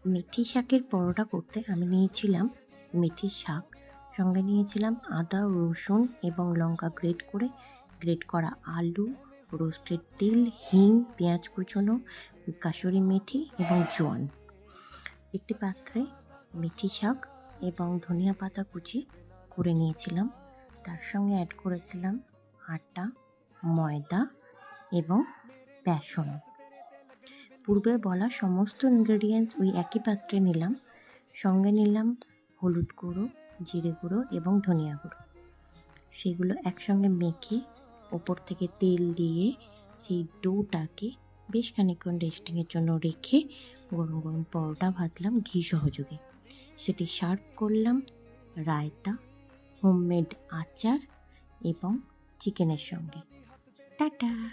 মেথি শাকের পরোটা করতে আমি নিয়েছিলাম মেথির শাক, সঙ্গে নিয়েছিলাম আদা, রসুন এবং লঙ্কা গ্রেট করা আলু, রোস্টেড তিল, হিং, পেঁয়াজ কুচোনো, কাসুরি মেথি এবং জোয়ান। একটি পাত্রে মেথি শাক এবং ধনিয়া পাতা কুচি করে নিয়েছিলাম। তার সঙ্গে অ্যাড করেছিলাম আটা, ময়দা এবং বেসন। পূর্বে বলা সমস্ত ইনগ্রেডিয়েন্টস ওই একই পাত্রে নিলাম। সঙ্গে নিলাম হলুদ গুঁড়ো, জিরে গুঁড়ো এবং ধনিয়া গুঁড়ো। সেগুলো একসঙ্গে মেখে ওপর থেকে তেল দিয়ে সেই ডোটাকে বেশ খানিকক্ষণ রেস্টিংয়ের জন্য রেখে গরম গরম পরোটা ভাজলাম ঘি সহযোগে। সেটি সার্ভ করলাম রায়তা, হোমমেড আচার এবং চিকেনের সঙ্গে। টাটা।